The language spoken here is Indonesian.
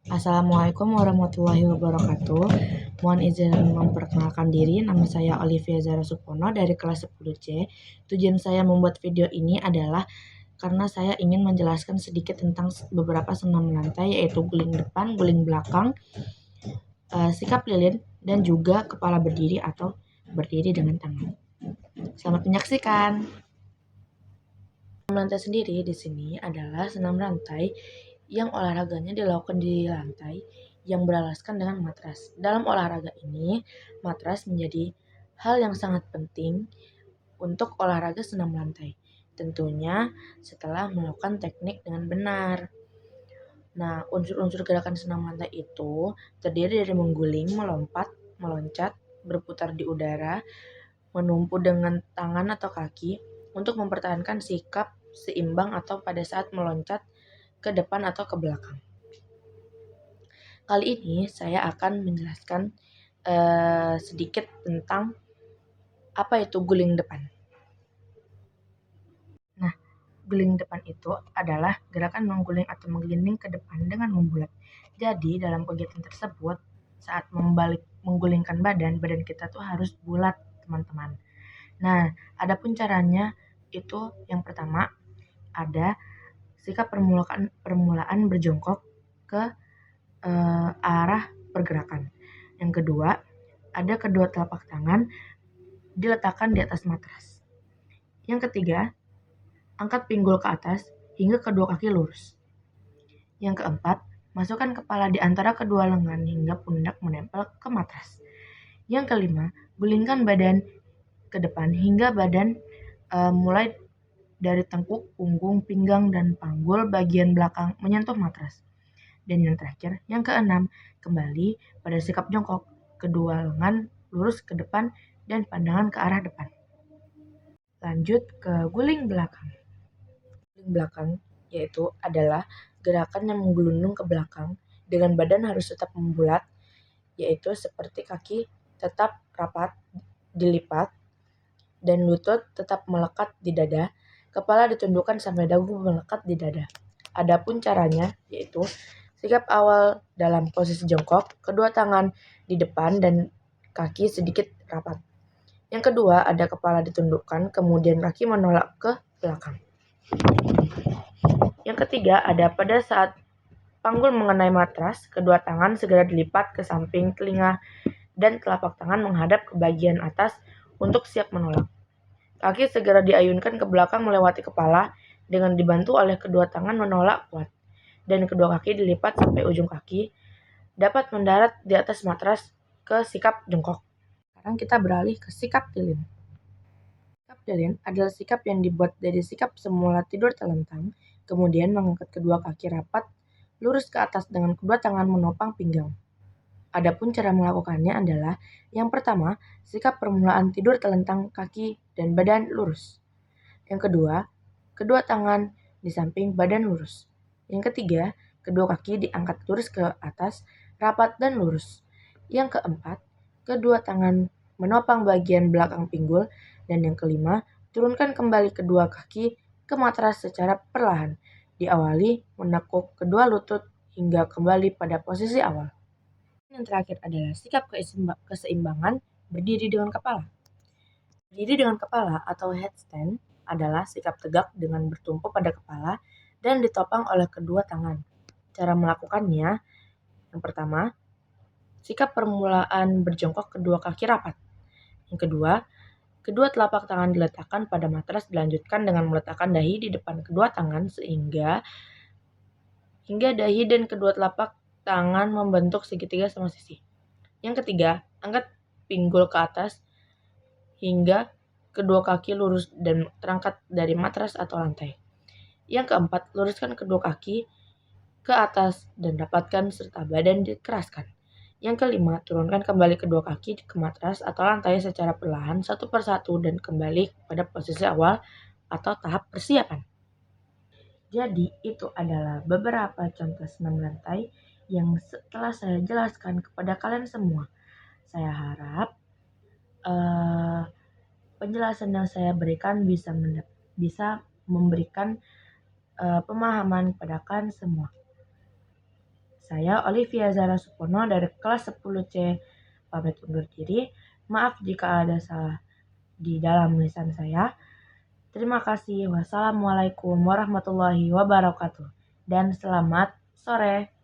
Assalamualaikum warahmatullahi wabarakatuh. Mohon izin memperkenalkan diri, nama saya Olivia Zara Supono dari kelas 10C. Tujuan saya membuat video ini adalah karena saya ingin menjelaskan sedikit tentang beberapa senam lantai, yaitu guling depan, guling belakang, sikap lilin, dan juga kepala berdiri atau berdiri dengan tangan. Selamat menyaksikan. Senam lantai sendiri di sini adalah senam lantai yang olahraganya dilakukan di lantai yang beralaskan dengan matras. Dalam olahraga ini, matras menjadi hal yang sangat penting untuk olahraga senam lantai. Tentunya setelah melakukan teknik dengan benar. Nah, unsur-unsur gerakan senam lantai itu terdiri dari mengguling, melompat, meloncat, berputar di udara, menumpu dengan tangan atau kaki untuk mempertahankan sikap seimbang atau pada saat meloncat ke depan atau ke belakang. Kali ini saya akan menjelaskan sedikit tentang apa itu guling depan. Nah, guling depan itu adalah gerakan mengguling atau menggelinding ke depan dengan membulat. Jadi dalam kegiatan tersebut, saat menggulingkan badan kita tuh harus bulat, teman-teman. Nah, adapun caranya itu yang pertama ada sikap permulaan berjongkok ke arah pergerakan. Yang kedua, ada kedua telapak tangan diletakkan di atas matras. Yang ketiga, angkat pinggul ke atas hingga kedua kaki lurus. Yang keempat, masukkan kepala di antara kedua lengan hingga pundak menempel ke matras. Yang kelima, gulingkan badan ke depan hingga badan mulai dari tengkuk, punggung, pinggang, dan panggul bagian belakang menyentuh matras. Dan yang terakhir, yang keenam, kembali pada sikap jongkok, kedua lengan lurus ke depan dan pandangan ke arah depan. Lanjut ke guling belakang. Guling belakang yaitu adalah gerakan yang menggelundung ke belakang dengan badan harus tetap membulat, yaitu seperti kaki tetap rapat dilipat dan lutut tetap melekat di dada, kepala ditundukkan sampai dagu melekat di dada. Adapun caranya yaitu sikap awal dalam posisi jongkok, kedua tangan di depan dan kaki sedikit rapat. Yang kedua ada kepala ditundukkan, kemudian kaki menolak ke belakang. Yang ketiga ada pada saat panggul mengenai matras, kedua tangan segera dilipat ke samping telinga dan telapak tangan menghadap ke bagian atas untuk siap menolak. Kaki segera diayunkan ke belakang melewati kepala dengan dibantu oleh kedua tangan menolak kuat. Dan kedua kaki dilipat sampai ujung kaki dapat mendarat di atas matras ke sikap jongkok. Sekarang kita beralih ke sikap lilin. Sikap lilin adalah sikap yang dibuat dari sikap semula tidur telentang, kemudian mengangkat kedua kaki rapat, lurus ke atas dengan kedua tangan menopang pinggang. Adapun cara melakukannya adalah yang pertama, sikap permulaan tidur telentang kaki dan badan lurus. Yang kedua, kedua tangan di samping badan lurus. Yang ketiga, kedua kaki diangkat lurus ke atas, rapat dan lurus. Yang keempat, kedua tangan menopang bagian belakang pinggul. Dan yang kelima, turunkan kembali kedua kaki ke matras secara perlahan. Diawali menekuk kedua lutut hingga kembali pada posisi awal. Yang terakhir adalah sikap keseimbangan berdiri dengan kepala. Berdiri dengan kepala atau headstand adalah sikap tegak dengan bertumpu pada kepala dan ditopang oleh kedua tangan. Cara melakukannya, yang pertama, sikap permulaan berjongkok kedua kaki rapat. Yang kedua, kedua telapak tangan diletakkan pada matras dilanjutkan dengan meletakkan dahi di depan kedua tangan hingga dahi dan kedua telapak tangan membentuk segitiga sama sisi. Yang ketiga, angkat pinggul ke atas hingga kedua kaki lurus dan terangkat dari matras atau lantai. Yang keempat, luruskan kedua kaki ke atas dan rapatkan serta badan dikeraskan. Yang kelima, turunkan kembali kedua kaki ke matras atau lantai secara perlahan satu persatu dan kembali pada posisi awal atau tahap persiapan. Jadi itu adalah beberapa contoh senam lantai yang setelah saya jelaskan kepada kalian semua. Saya harap penjelasan yang saya berikan bisa memberikan pemahaman kepada kalian semua. Saya Olivia Zara Supono dari kelas 10C pamit undur diri. Maaf jika ada salah di dalam lisan saya. Terima kasih. Wassalamualaikum warahmatullahi wabarakatuh. Dan selamat sore.